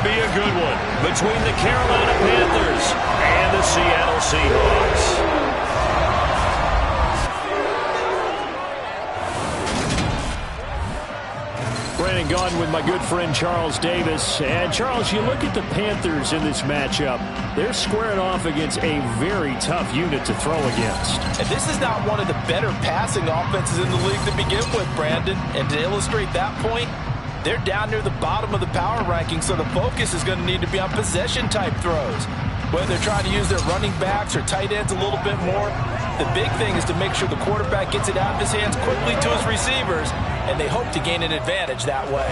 be a good one between the Carolina Panthers and the Seattle Seahawks. Brandon Gaudin with my good friend Charles Davis. And Charles, you look at the Panthers in this matchup, they're squaring off against a very tough unit to throw against. And this is not one of the better passing offenses in the league to begin with, Brandon. And to illustrate that point, they're down near the bottom of the power ranking, so the focus is going to need to be on possession-type throws. Whether they're trying to use their running backs or tight ends a little bit more, the big thing is to make sure the quarterback gets it out of his hands quickly to his receivers, and they hope to gain an advantage that way.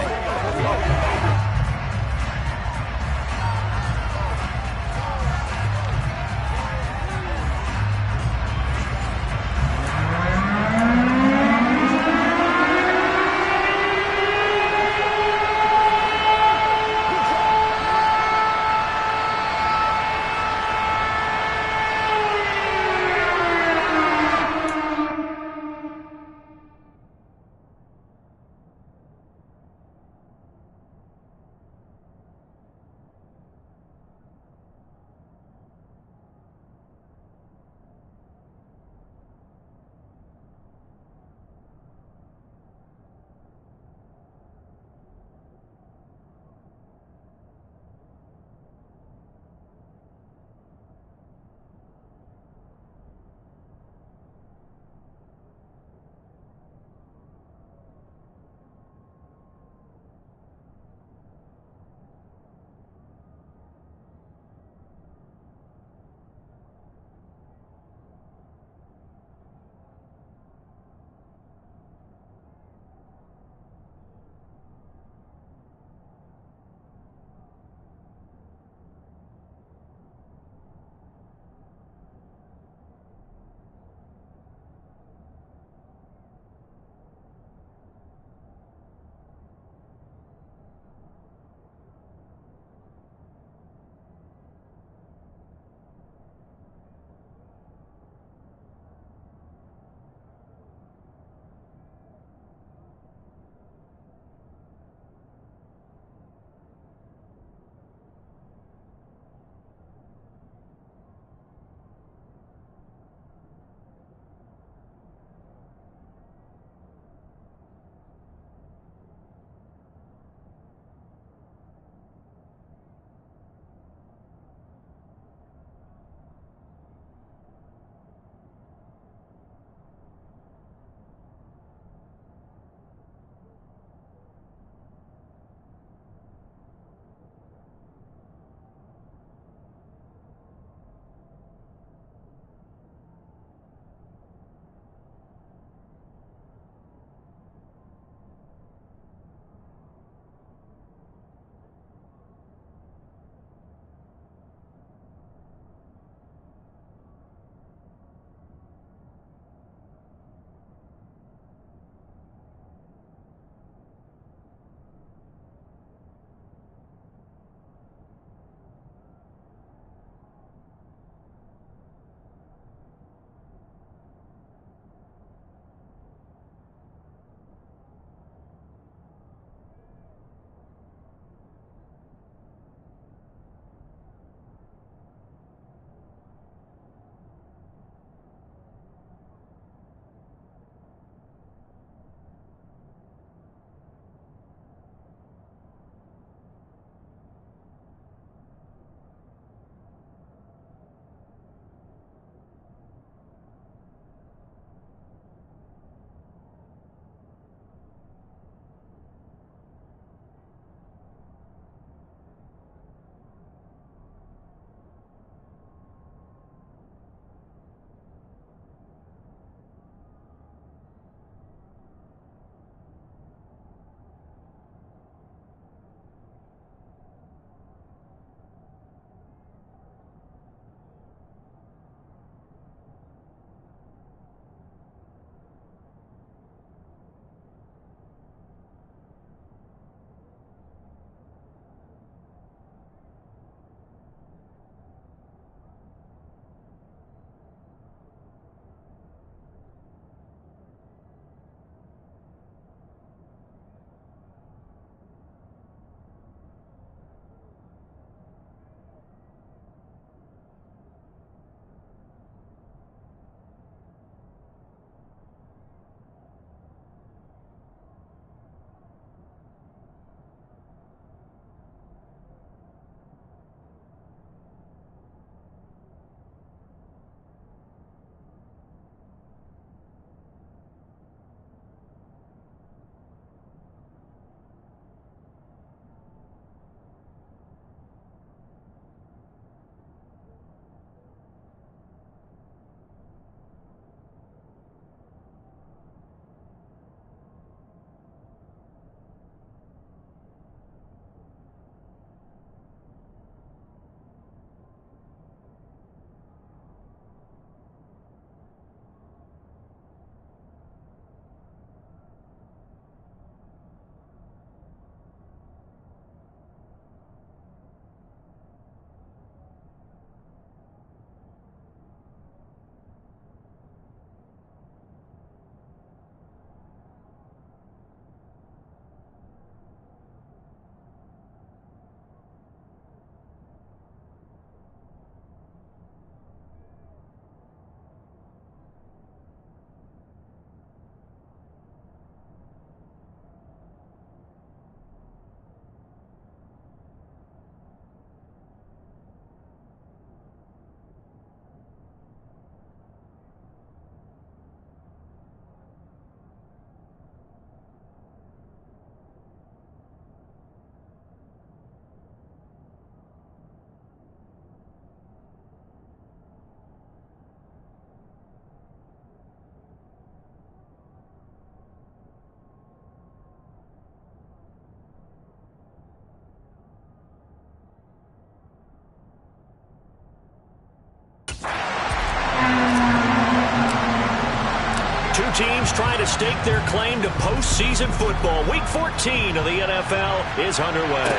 Panthers trying to stake their claim to postseason football. Week 14 of the NFL is underway.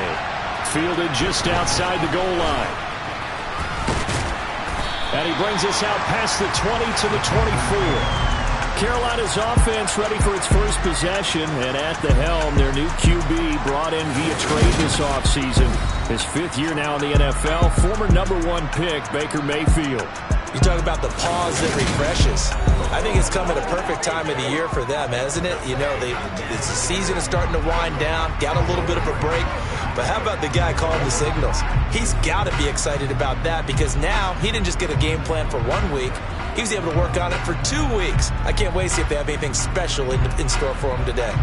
Fielded just outside the goal line. And he brings us out past the 20 to the 24. Carolina's offense ready for its first possession, and at the helm, their new QB brought in via trade this offseason. His 5th year now in the NFL, former #1 pick, Baker Mayfield. You talk about the pause that refreshes. I think it's come at a perfect time of the year for them, hasn't it? You know, the season is starting to wind down, got a little bit of a break. But how about the guy calling the signals? He's got to be excited about that because now he didn't just get a game plan for 1 week. He was able to work on it for 2 weeks. I can't wait to see if they have anything special in store for him today.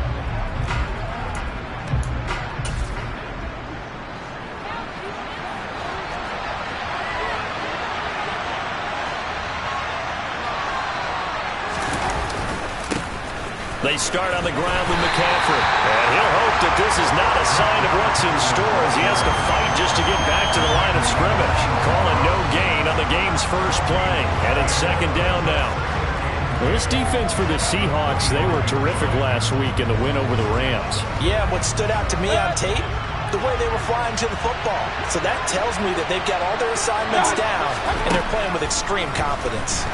They start on the ground with McCaffrey. And he'll hope that this is not a sign of what's in store as he has to fight just to get back to the line of scrimmage. Calling no gain on the game's first play. And it's 2nd down now. This defense for the Seahawks, they were terrific last week in the win over the Rams. Yeah, what stood out to me on tape, the way they were flying to the football. So that tells me that they've got all their assignments down, and they're playing with extreme confidence.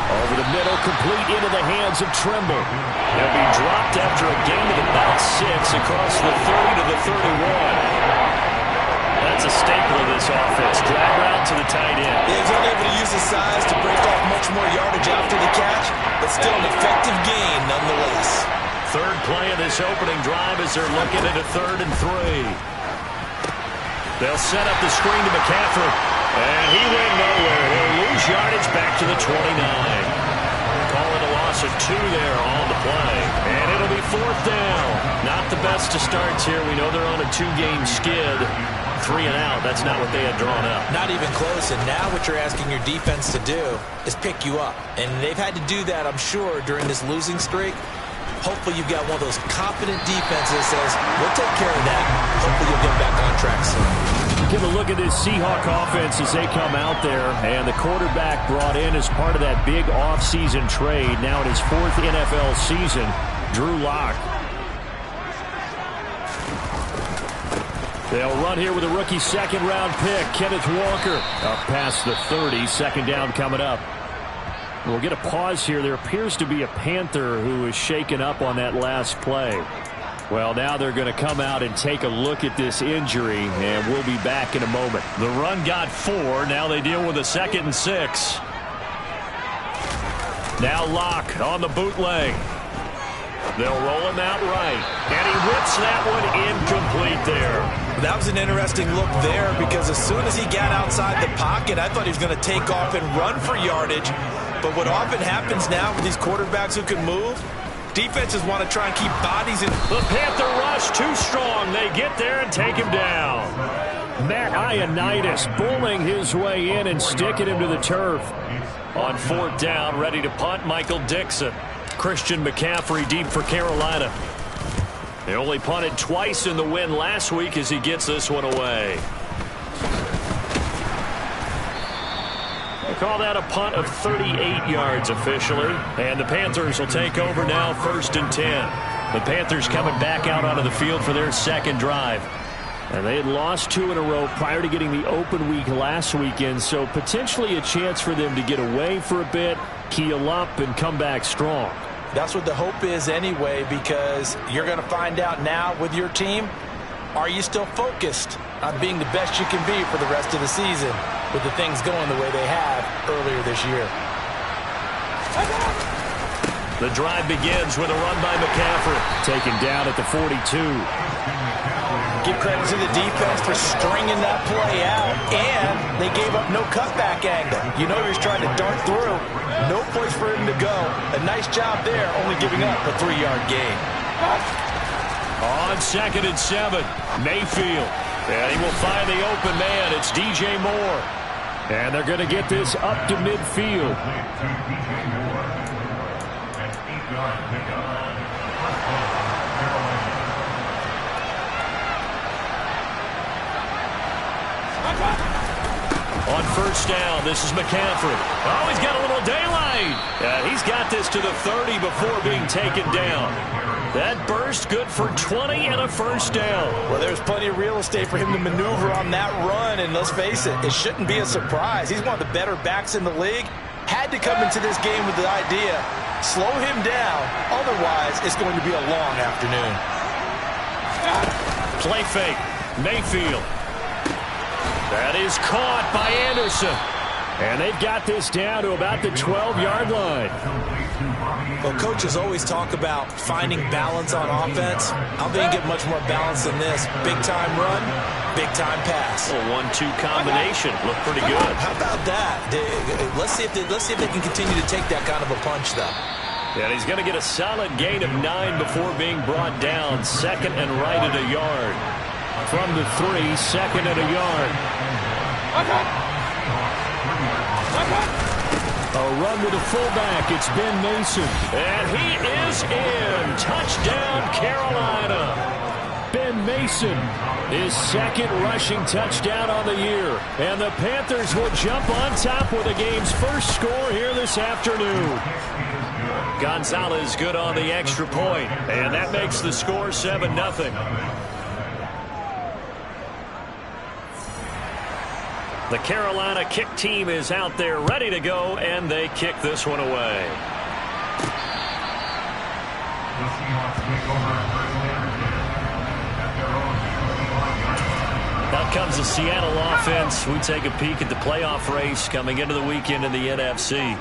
Over the middle, complete into the hands of Trimble. He'll be dropped after a gain of about 6 across the 30 to the 31. That's a staple of this offense. Drag route to the tight end. Yeah, he's only able to use his size to break off much more yardage after the catch, but still an effective gain nonetheless. 3rd play of this opening drive as they're looking at a 3rd and 3. They'll set up the screen to McCaffrey. And he went nowhere. He'll lose yardage back to the 29. Call it a loss of 2 there on the play. And it'll be 4th down. Not the best of starts here. We know they're on a 2-game skid. 3 and out. That's not what they had drawn up. Not even close. And now what you're asking your defense to do is pick you up. And they've had to do that, I'm sure, during this losing streak. Hopefully you've got one of those confident defenses that says, we'll take care of that. Hopefully you'll get back on track soon. Give a look at this Seahawk offense as they come out there. And the quarterback brought in as part of that big offseason trade. Now in his 4th NFL season, Drew Lock. They'll run here with a rookie 2nd-round pick, Kenneth Walker. Up past the 30, 2nd down coming up. We'll get a pause here. There appears to be a Panther who is shaken up on that last play. Well, now they're going to come out and take a look at this injury, and we'll be back in a moment. The run got 4. Now they deal with a 2nd and 6. Now Locke on the bootleg. They'll roll him out right. And he whips that one incomplete there. That was an interesting look there because as soon as he got outside the pocket, I thought he was going to take off and run for yardage. But what often happens now with these quarterbacks who can move, defenses want to try and keep bodies in. The Panther rush too strong. They get there and take him down. Matt Ioannidis bullying his way in and sticking him to the turf. On 4th down, ready to punt, Michael Dixon. Christian McCaffrey deep for Carolina. They only punted twice in the win last week as he gets this one away. They call that a punt of 38 yards officially. And the Panthers will take over now, 1st and 10. The Panthers coming back out onto the field for their 2nd drive. And they had lost 2 in a row prior to getting the open week last weekend, so potentially a chance for them to get away for a bit, keel up, and come back strong. That's what the hope is anyway, because you're going to find out now with your team, are you still focused on being the best you can be for the rest of the season with the things going the way they have earlier this year? The drive begins with a run by McCaffrey, taken down at the 42. Give credit to the defense for stringing that play out, and they gave up no cutback angle. You know he was trying to dart through. No place for him to go. A nice job there, only giving up a 3-yard gain. On 2nd and 7, Mayfield. And he will find the open man. It's DJ Moore. And they're going to get this up to midfield. On first down, this is McCaffrey. Oh, he's got a little daylight. He's got this to the 30 before being taken down. That burst good for 20 and a first down. Well, there's plenty of real estate for him to maneuver on that run, and let's face it, it shouldn't be a surprise. He's one of the better backs in the league. Had to come into this game with the idea, slow him down, otherwise it's going to be a long afternoon. Play fake, Mayfield. That is caught by Anderson. And they've got this down to about the 12-yard line. Well, coaches always talk about finding balance on offense. I don't think you get much more balance than this. Big-time run, big-time pass. A 1-2 combination. Looked pretty good. How about that? Let's see if they can continue to take that kind of a punch, though. And he's going to get a solid gain of 9 before being brought down. Second and right at a yard. From the 3, second and a yard. A run to the fullback. It's Ben Mason. And he is in. Touchdown, Carolina. Ben Mason, his second rushing touchdown on the year. And the Panthers will jump on top with the game's first score here this afternoon. Gonzalez good on the extra point. And that makes the score 7-0. The Carolina kick team is out there ready to go, and they kick this one away. Out comes the Seattle offense. We take a peek at the playoff race coming into the weekend in the NFC.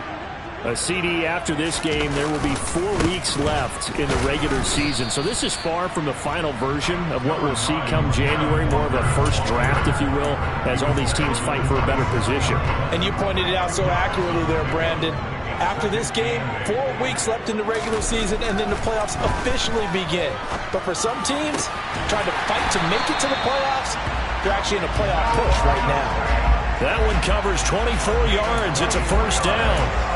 A CD after this game, there will be 4 weeks left in the regular season. So this is far from the final version of what we'll see come January, more of a first draft, if you will, as all these teams fight for a better position. And you pointed it out so accurately there, Brandon. After this game, 4 weeks left in the regular season, and then the playoffs officially begin. But for some teams, trying to fight to make it to the playoffs, they're actually in a playoff push right now. That one covers 24 yards. It's a first down.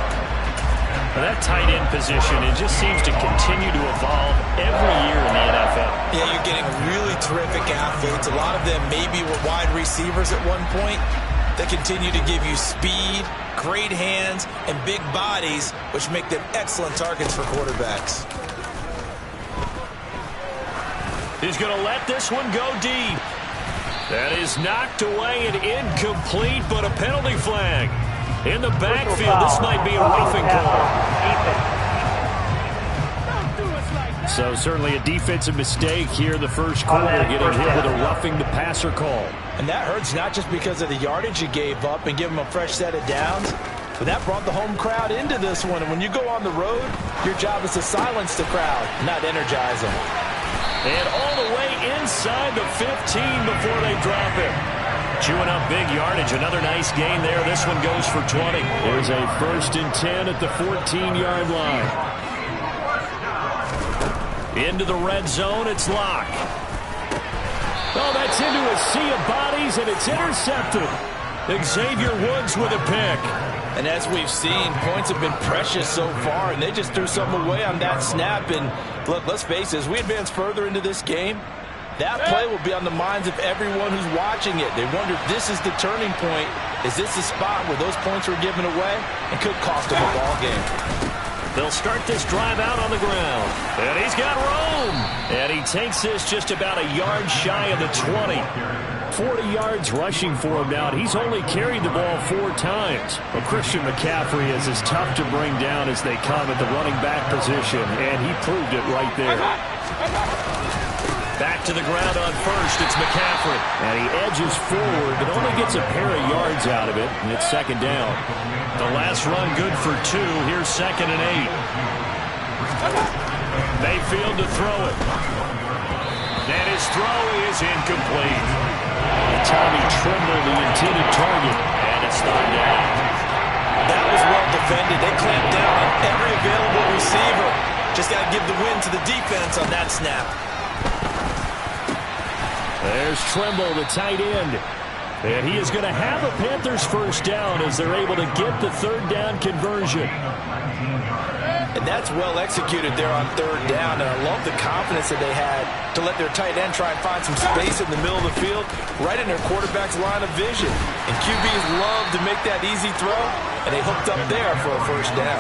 That tight end position, it just seems to continue to evolve every year in the NFL. Yeah, you're getting really terrific athletes. A lot of them maybe were wide receivers at one point. They continue to give you speed, great hands, and big bodies, which make them excellent targets for quarterbacks. He's going to let this one go deep. That is knocked away and incomplete, but a penalty flag. In the backfield, this might be a roughing call. So certainly a defensive mistake here in the first quarter, getting hit with a roughing the passer call. And that hurts not just because of the yardage you gave up and give them a fresh set of downs, but that brought the home crowd into this one. And when you go on the road, your job is to silence the crowd, not energize them. And all the way inside the 15 before they drop it. Chewing up big yardage. Another nice gain there. This one goes for 20. There's a 1st and 10 at the 14-yard line. Into the red zone. It's Locke. Oh, that's into a sea of bodies, and it's intercepted. Xavier Woods with a pick. And as we've seen, points have been precious so far, and they just threw something away on that snap. And look, let's face it, as we advance further into this game, that play will be on the minds of everyone who's watching it. They wonder if this is the turning point. Is this the spot where those points were given away and could cost them a ball game? They'll start this drive out on the ground. And he's got room. And he takes this just about a yard shy of the 20. 40 yards rushing for him now. He's only carried the ball 4 times. Well, Christian McCaffrey is as tough to bring down as they come at the running back position. And he proved it right there. Back to the ground on first. It's McCaffrey. And he edges forward, but only gets a pair of yards out of it. And it's second down. The last run good for 2. Here's 2nd and 8. Mayfield to throw it. And his throw is incomplete. Tommy Tremble, the intended target. And it's third down. That was well defended. They clamped down on every available receiver. Just got to give the win to the defense on that snap. There's Tremble, the tight end. And he is going to have a Panthers first down as they're able to get the 3rd down conversion. And that's well executed there on third down. And I love the confidence that they had to let their tight end try and find some space in the middle of the field, right in their quarterback's line of vision. And QBs love to make that easy throw, and they hooked up there for a first down.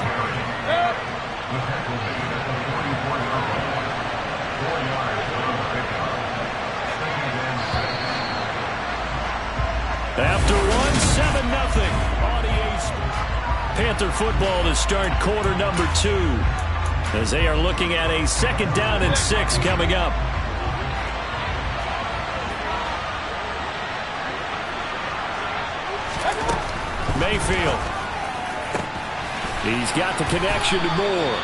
After one, 7-0 on the Ace. Panther football to start quarter number 2 as they are looking at a 2nd down and 6 coming up. Mayfield. He's got the connection to Moore.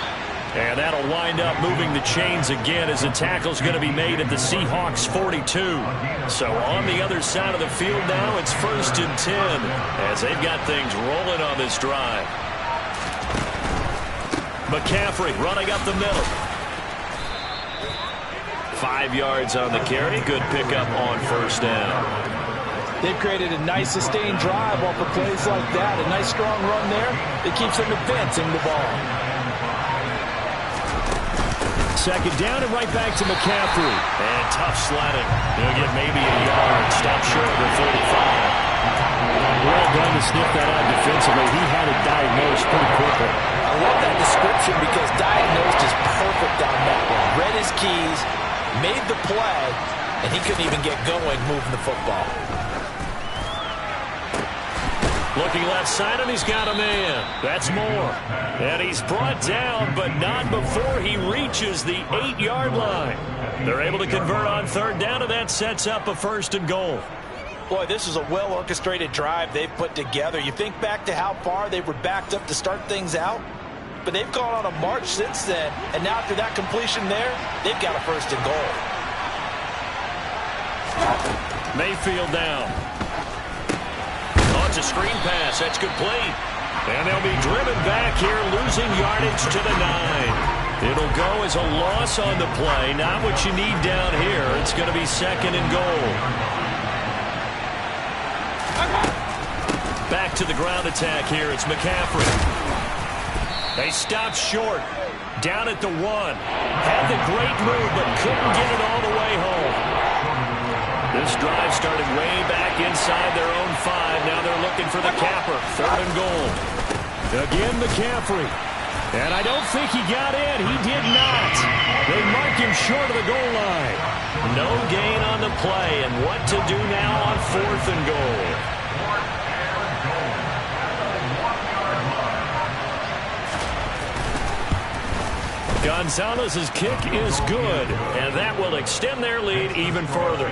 And that'll wind up moving the chains again as the tackle's going to be made at the Seahawks 42. So on the other side of the field now, it's 1st and 10 as they've got things rolling on this drive. McCaffrey running up the middle. 5 yards on the carry. Good pickup on 1st down. They've created a nice sustained drive off of plays like that. A nice strong run there. It keeps them advancing the ball. 2nd down and right back to McCaffrey. And tough sledding. He'll get maybe a yard. Stop short of the 45. Well done to sniff that out defensively. He had it diagnosed pretty quickly. I love that description because diagnosed is perfect on that one. Read his keys, made the play, and he couldn't even get going moving the football. Looking left side, and he's got a man. That's Moore. And he's brought down, but not before he reaches the 8-yard line. They're able to convert on 3rd down, and that sets up a 1st and goal. Boy, this is a well-orchestrated drive they've put together. You think back to how far they were backed up to start things out, but they've gone on a march since then, and now after that completion there, they've got a 1st and goal. Mayfield down. It's a screen pass. That's complete. And they'll be driven back here, losing yardage to the 9. It'll go as a loss on the play. Not what you need down here. It's going to be 2nd and goal. Back to the ground attack here. It's McCaffrey. They stopped short. Down at the 1. Had the great move, but couldn't get it all the way home. This drive started way back inside their own 5. Now they're looking for the capper. 3rd and goal. Again, McCaffrey. And I don't think he got in. He did not. They mark him short of the goal line. No gain on the play. And what to do now on 4th and goal. Gonzalez's kick is good, and that will extend their lead even further.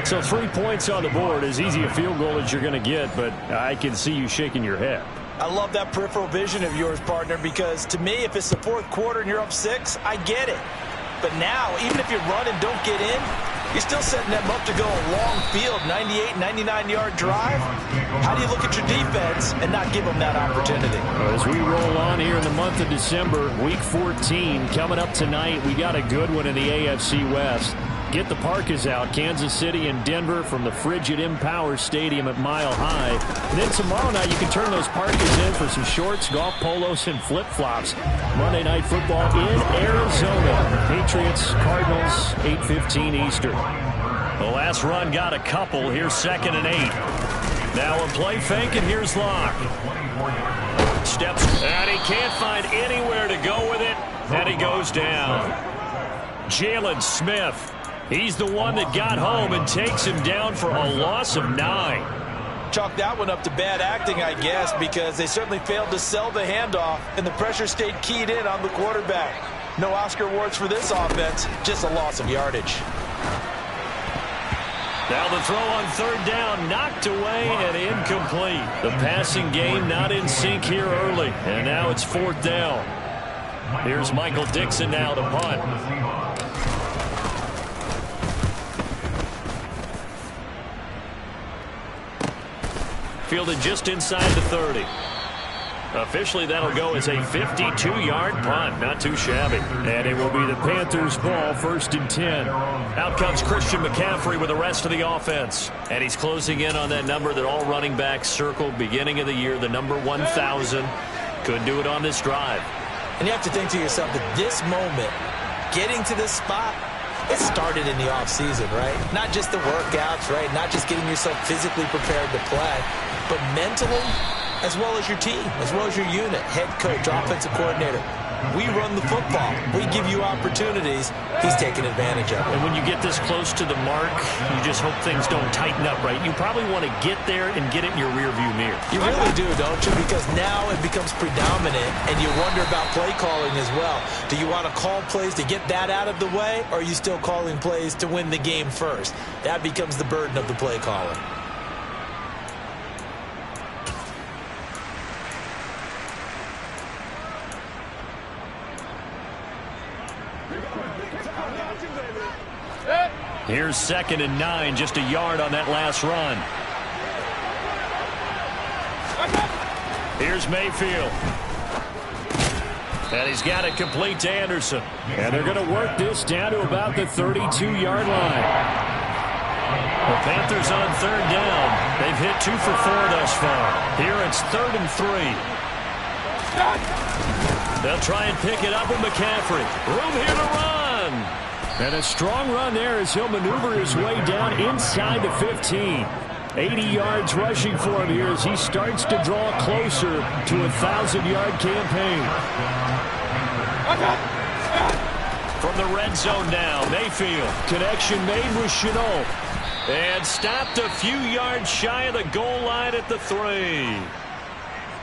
So 3 points on the board, as easy a field goal as you're going to get, but I can see you shaking your head. I love that peripheral vision of yours, partner, because to me, if it's the 4th quarter and you're up 6, I get it. But now, even if you run and don't get in, you're still setting them up to go a long field, 98, 99-yard drive. How do you look at your defense and not give them that opportunity? As we roll on here in the month of December, Week 14 coming up tonight, we got a good one in the AFC West. Get the parkas out, Kansas City and Denver from the frigid Empower Stadium at Mile High. And then tomorrow night you can turn those parkas in for some shorts, golf polos, and flip-flops. Monday Night Football in Arizona. Patriots, Cardinals, 8:15 Eastern. The last run got a couple. Here's 2nd and 8. Now a play fake, and here's Locke. Steps, and he can't find anywhere to go with it, and he goes down. Jalen Smith. He's the one that got home and takes him down for a loss of 9. Chalk that one up to bad acting, I guess, because they certainly failed to sell the handoff, and the pressure stayed keyed in on the quarterback. No Oscar awards for this offense, just a loss of yardage. Now the throw on 3rd down, knocked away and incomplete. The passing game not in sync here early, and now it's 4th down. Here's Michael Dixon now to punt. Fielded just inside the 30. Officially, that'll go as a 52-yard punt. Not too shabby. And it will be the Panthers' ball, 1st and 10. Out comes Christian McCaffrey with the rest of the offense. And he's closing in on that number that all running backs circled beginning of the year, the number 1,000. Could do it on this drive. And you have to think to yourself that this moment, getting to this spot, it started in the offseason, right? Not just the workouts, right? Not just getting yourself physically prepared to play, but mentally, as well as your team, as well as your unit, head coach, offensive coordinator. We run the football. We give you opportunities. He's taking advantage of it. And when you get this close to the mark, you just hope things don't tighten up, right? You probably want to get there and get it in your rearview mirror. You really do, don't you? Because now it becomes predominant, and you wonder about play calling as well. Do you want to call plays to get that out of the way, or are you still calling plays to win the game first? That becomes the burden of the play calling. Here's 2nd and 9, just a yard on that last run. Here's Mayfield. And he's got it complete to Anderson. And they're going to work this down to about the 32-yard line. The Panthers on 3rd down. They've hit 2 for 4 thus far. Here it's 3rd and 3. They'll try and pick it up with McCaffrey. Room here to run. And a strong run there as he'll maneuver his way down inside the 15. 80 yards rushing for him here as he starts to draw closer to a 1,000-yard campaign. From the red zone now, Mayfield. Connection made with Chenault. And stopped a few yards shy of the goal line at the 3.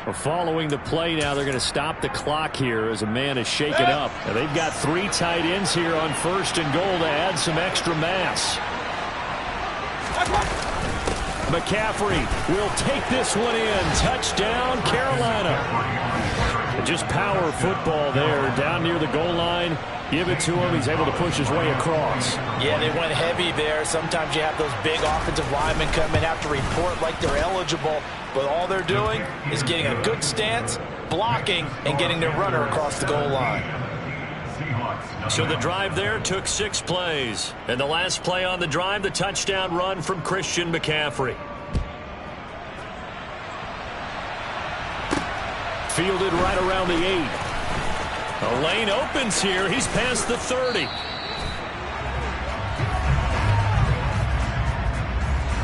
Well, following the play now, they're going to stop the clock here as a man is shaken up. And they've got 3 tight ends here on 1st and goal to add some extra mass. McCaffrey will take this one in. Touchdown, Carolina. Just power football there down near the goal line. Give it to him. He's able to push his way across. Yeah, they went heavy there. Sometimes you have those big offensive linemen come in, have to report like they're eligible. But all they're doing is getting a good stance, blocking, and getting their runner across the goal line. So the drive there took 6 plays. And the last play on the drive, the touchdown run from Christian McCaffrey. Fielded right around the 8. A lane opens here. He's past the 30.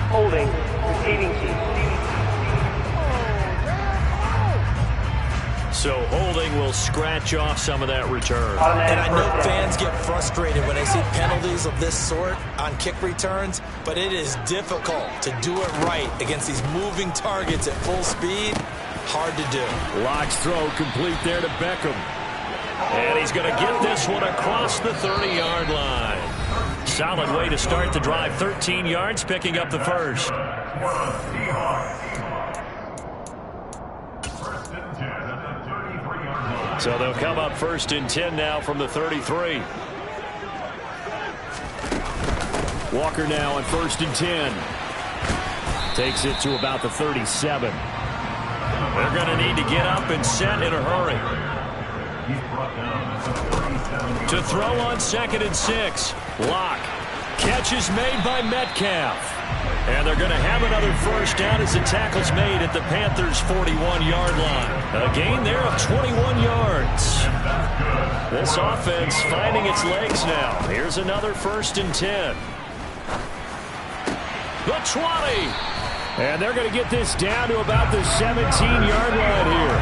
Holding. Receiving team. So holding will scratch off some of that return. And I know fans get frustrated when they see penalties of this sort on kick returns, but it is difficult to do it right against these moving targets at full speed. Hard to do. Locke's throw complete there to Beckham. And he's going to get this one across the 30-yard line. Solid way to start the drive. 13 yards, picking up the first. So they'll come up 1st and 10 now from the 33. Walker now on 1st and 10. Takes it to about the 37. They're going to need to get up and set in a hurry. To throw on 2nd and 6. Locke. Catch is made by Metcalf. And they're going to have another first down as the tackle's made at the Panthers' 41-yard line. A gain there of 21 yards. This offense finding its legs now. Here's another 1st and 10. The 20. And they're going to get this down to about the 17-yard line here.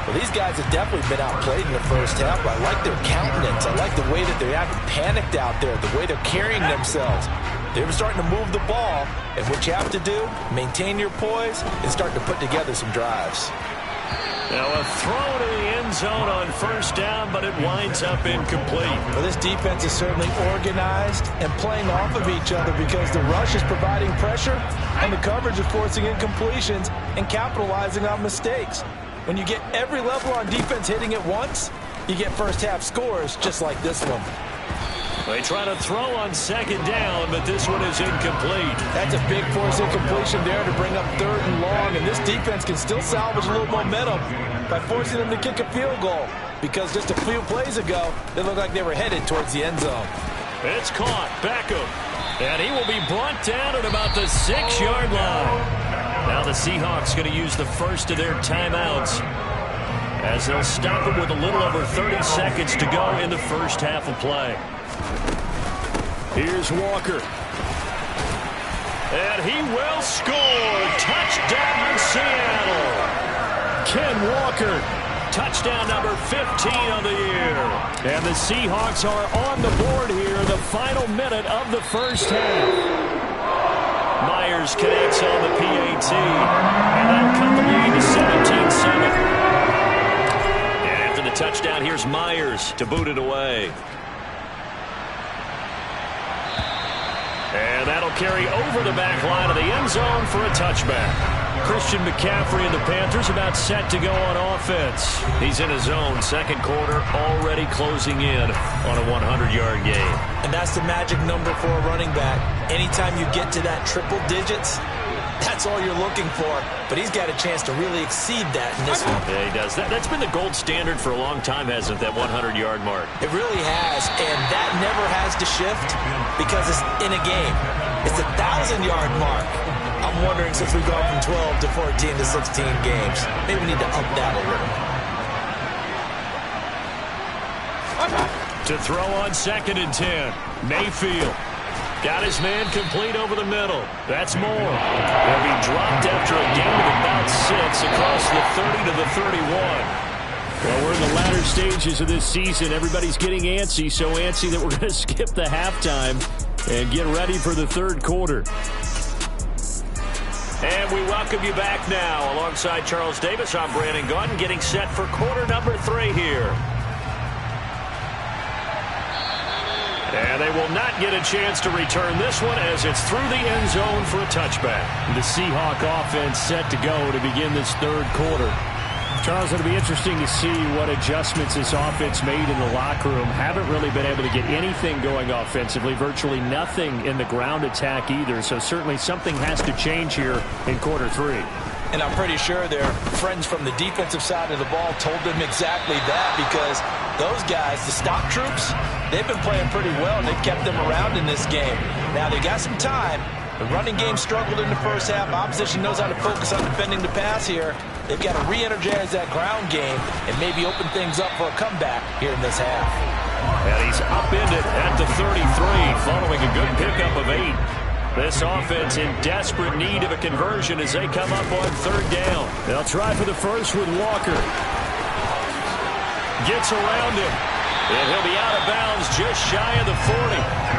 Well, these guys have definitely been outplayed in the first half. I like their countenance. I like the way that they're acting panicked out there, the way they're carrying themselves. They're starting to move the ball, and what you have to do, maintain your poise and start to put together some drives. Now a throw to the end zone on 1st down, but it winds up incomplete. Well, this defense is certainly organized and playing off of each other because the rush is providing pressure and the coverage is forcing incompletions and capitalizing on mistakes. When you get every level on defense hitting at once, you get first half scores just like this one. They try to throw on 2nd down, but this one is incomplete. That's a big force incompletion there to bring up 3rd and long, and this defense can still salvage a little momentum by forcing them to kick a field goal because just a few plays ago, they looked like they were headed towards the end zone. It's caught. Beckham. And he will be brought down at about the 6-yard line. Now the Seahawks going to use the first of their timeouts as they'll stop him with a little over 30 seconds to go in the first half of play. Here's Walker. And he will score. Touchdown, Seattle. Ken Walker, touchdown number 15 of the year. And the Seahawks are on the board here in the final minute of the first half. Myers connects on the PAT, and that'll cut the lead to 17-7. And after the touchdown, here's Myers to boot it away. And that'll carry over the back line of the end zone for a touchback. Christian McCaffrey and the Panthers about set to go on offense. He's in his own second quarter, already closing in on a 100-yard game. And that's the magic number for a running back. Anytime you get to that triple digits, that's all you're looking for. But he's got a chance to really exceed that in this one. Yeah, he does. That's been the gold standard for a long time, hasn't it, that 100-yard mark? It really has, and that never has to shift because it's in a game. It's the 1,000-yard mark. I'm wondering, since we've gone from 12 to 14 to 16 games, maybe we need to up that a little. To throw on 2nd and 10, Mayfield. Got his man complete over the middle. That's Moore. He'll be dropped after a gain of about 6 across the 30 to the 31. Well, we're in the latter stages of this season. Everybody's getting antsy, so antsy that we're going to skip the halftime and get ready for the third quarter. And we welcome you back now. Alongside Charles Davis, I'm Brandon Gaudin, getting set for quarter number 3 here. And they will not get a chance to return this one as it's through the end zone for a touchback. The Seahawk offense set to go to begin this third quarter. Charles, it'll be interesting to see what adjustments this offense made in the locker room. Haven't really been able to get anything going offensively, virtually nothing in the ground attack either. So certainly something has to change here in quarter 3. And I'm pretty sure their friends from the defensive side of the ball told them exactly that, because those guys, the stock troops, they've been playing pretty well, and they've kept them around in this game. Now, they got some time. The running game struggled in the first half. Opposition knows how to focus on defending the pass here. They've got to re-energize that ground game and maybe open things up for a comeback here in this half. And he's upended at the 33 following a good pickup of 8. This offense in desperate need of a conversion as they come up on 3rd down. They'll try for the first with Walker. Gets around him. And he'll be out of bounds just shy of the 40.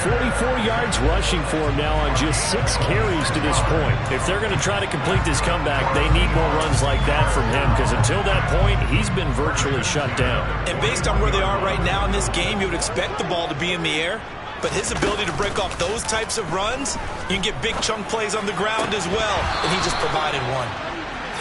44 yards rushing for him now on just 6 carries to this point. If they're going to try to complete this comeback, they need more runs like that from him, because until that point, he's been virtually shut down. And based on where they are right now in this game, you would expect the ball to be in the air. But his ability to break off those types of runs, you can get big chunk plays on the ground as well, and he just provided one.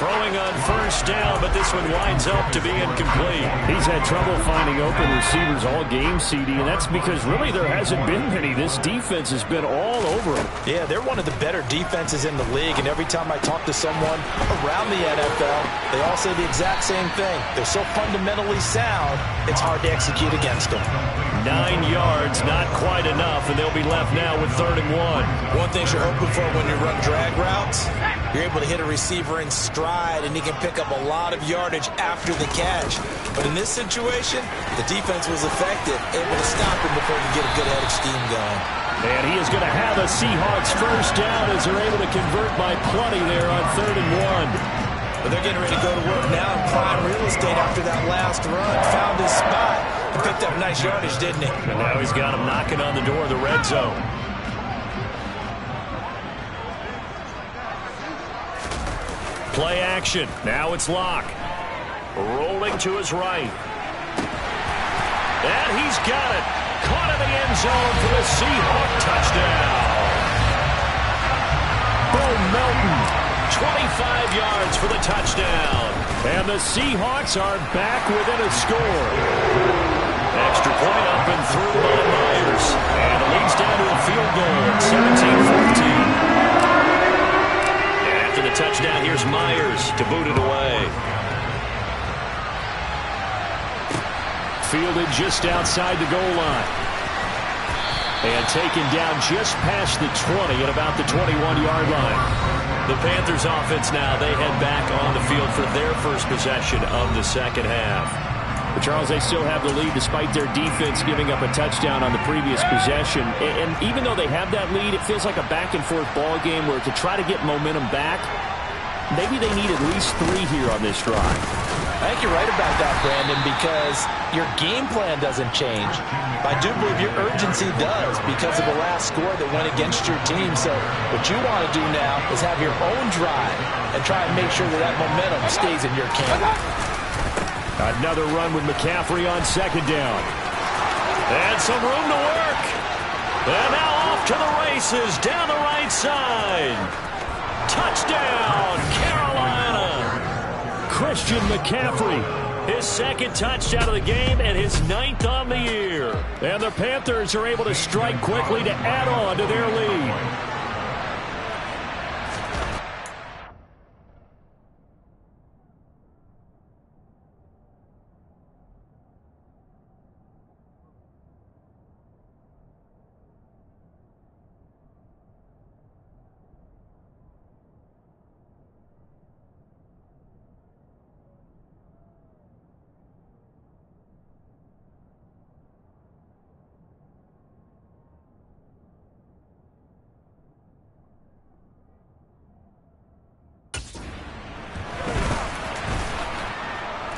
Throwing on 1st down, but this one winds up to be incomplete. He's had trouble finding open receivers all game, CD, and that's because really there hasn't been many. This defense has been all over him. Yeah, they're one of the better defenses in the league, and every time I talk to someone around the NFL, they all say the exact same thing. They're so fundamentally sound, it's hard to execute against them. 9 yards, not quite enough, and they'll be left now with 3rd and 1. One thing you're hoping for when you run drag routes, you're able to hit a receiver in stride, and he can pick up a lot of yardage after the catch. But in this situation, the defense was effective, able to stop him before he could get a good head of steam going. And he is going to have a Seahawks 1st down as they're able to convert by plenty there on 3rd and 1. But they're getting ready to go to work now in prime real estate after that last run. Found his spot and picked up nice yardage, didn't he? And now he's got him knocking on the door of the red zone. Play action. Now it's Locke. Rolling to his right. And he's got it. Caught in the end zone for the Seahawk touchdown. Bo Melton. 25 yards for the touchdown. And the Seahawks are back within a score. Extra point up and through by Myers. And it leads down to a field goal at 17-14. And after the touchdown, here's Myers to boot it away. Fielded just outside the goal line. And taken down just past the 20 at about the 21-yard line. The Panthers offense now, they head back on the field for their first possession of the second half. But Charles, they still have the lead despite their defense giving up a touchdown on the previous possession. And even though they have that lead, it feels like a back-and-forth ball game where to try to get momentum back, maybe they need at least 3 here on this drive. I think you're right about that, Brandon, because your game plan doesn't change. I do believe your urgency does because of the last score that went against your team. So what you want to do now is have your own drive and try and make sure that that momentum stays in your camp. Another run with McCaffrey on second down. And some room to work. And now off to the races down the right side. Touchdown, Carolina. Christian McCaffrey, his second touchdown of the game and his 9th on the year. And the Panthers are able to strike quickly to add on to their lead.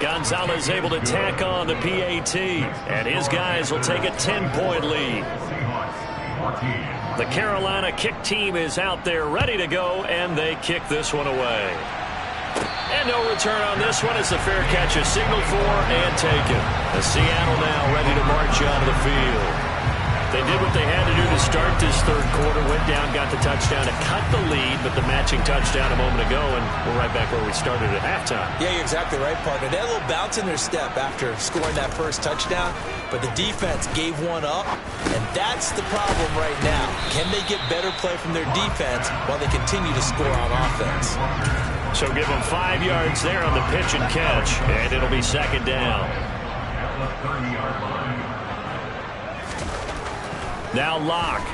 Gonzalez able to tack on the PAT, and his guys will take a 10-point lead. The Carolina kick team is out there ready to go, and they kick this one away. And no return on this one as the fair catch is signaled for and taken. The Seattle now ready to march onto the field. They did what they had to do to start this third quarter, went down, got the touchdown to cut the lead, but the matching touchdown a moment ago, and we're right back where we started at halftime. Yeah, you're exactly right, partner. They had a little bounce in their step after scoring that first touchdown, but the defense gave one up, and that's the problem right now. Can they get better play from their defense while they continue to score on offense? So give them 5 yards there on the pitch and catch, and it'll be second down. Now Locke.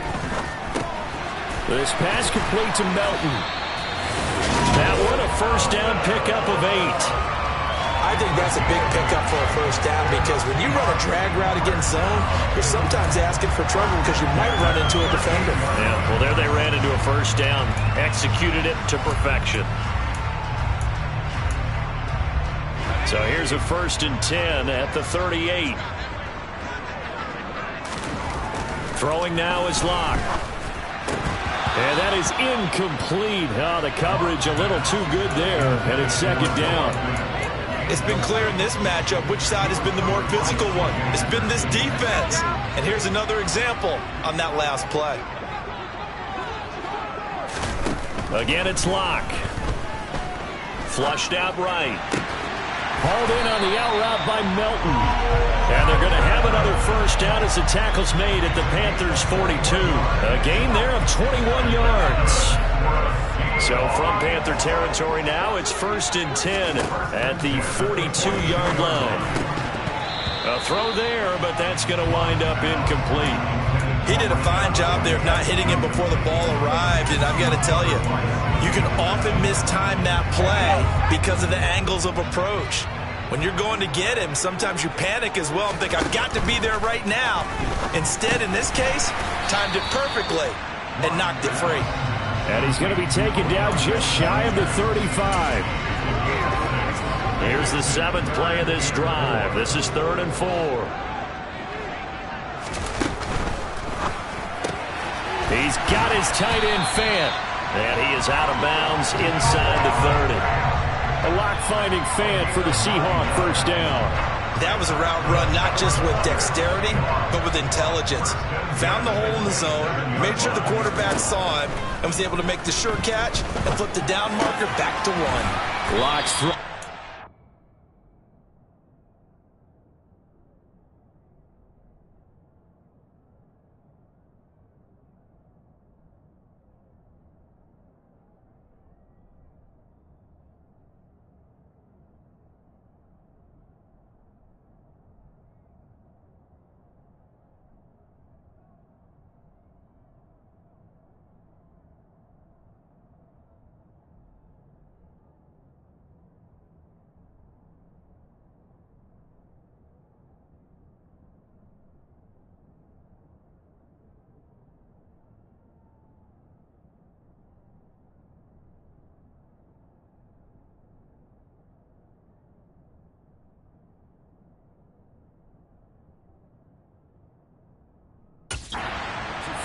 This pass complete to Melton. That one a first down pickup of 8. I think that's a big pickup for a first down because when you run a drag route against zone, you're sometimes asking for trouble because you might run into a defender. Yeah, well, there they ran into a first down, executed it to perfection. So here's a 1st and 10 at the 38. Throwing now is Locke. And that is incomplete. Oh, the coverage a little too good there, and it's second down. It's been clear in this matchup which side has been the more physical one. It's been this defense. And here's another example on that last play. Again, it's Locke. Flushed out right. Hauled in on the out route by Melton. And they're going to have another first down as the tackle's made at the Panthers' 42. A gain there of 21 yards. So from Panther territory now, it's 1st and 10 at the 42-yard line. A throw there, but that's going to wind up incomplete. He did a fine job there of not hitting him before the ball arrived, and I've got to tell you, you can often mistime that play because of the angles of approach. When you're going to get him, sometimes you panic as well and think, I've got to be there right now. Instead, in this case, timed it perfectly and knocked it free. And he's going to be taken down just shy of the 35. Here's the 7th play of this drive. This is 3rd and 4. He's got his tight end Fant, and he is out of bounds inside the 30. A Locke finding Fant for the Seahawk first down. That was a route run not just with dexterity, but with intelligence. Found the hole in the zone, made sure the quarterback saw him, and was able to make the sure catch and flip the down marker back to 1. Locke's throw.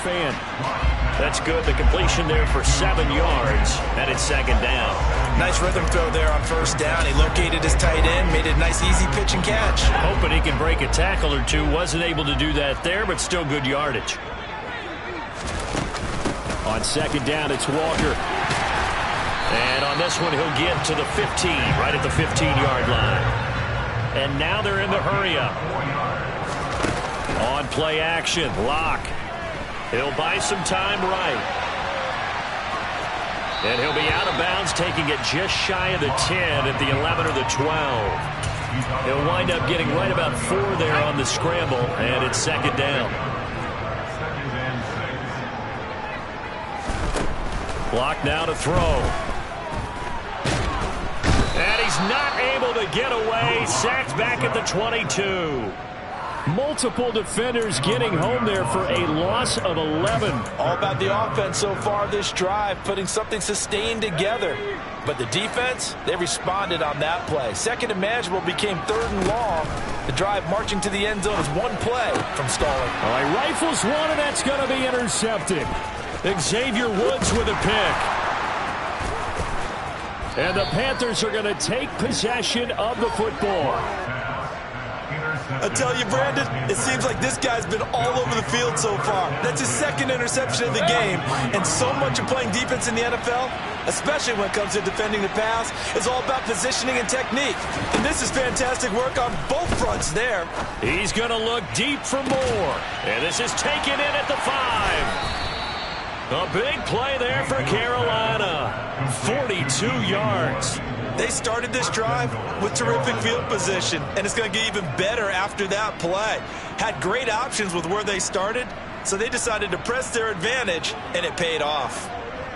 fan. That's good. The completion there for 7 yards, and it's second down. Nice rhythm throw there on first down. He located his tight end, made it a nice, easy pitch and catch. Hoping he can break a tackle or two. Wasn't able to do that there, but still good yardage. On second down, it's Walker. And on this one, he'll get to the 15, right at the 15-yard line. And now they're in the hurry-up. On play action, Locke. He'll buy some time right. And he'll be out of bounds, taking it just shy of the 10 at the 11 or the 12. He'll wind up getting right about 4 there on the scramble, and it's second down. Locke now to throw. And he's not able to get away. Sacked back at the 22. Multiple defenders getting home there for a loss of 11. All about the offense so far this drive, putting something sustained together. But the defense, they responded on that play. Second and manageable became third and long. The drive marching to the end zone is one play from stalling. All right, rifles one, and that's going to be intercepted. Xavier Woods with a pick. And the Panthers are going to take possession of the football. I tell you, Brandon, it seems like this guy's been all over the field so far. That's his second interception of the game. And so much of playing defense in the NFL, especially when it comes to defending the pass, is all about positioning and technique. And this is fantastic work on both fronts there. He's going to look deep for more. And this is taken in at the 5. A big play there for Carolina. 42 yards. They started this drive with terrific field position, and it's going to get even better after that play. Had great options with where they started, so they decided to press their advantage, and it paid off.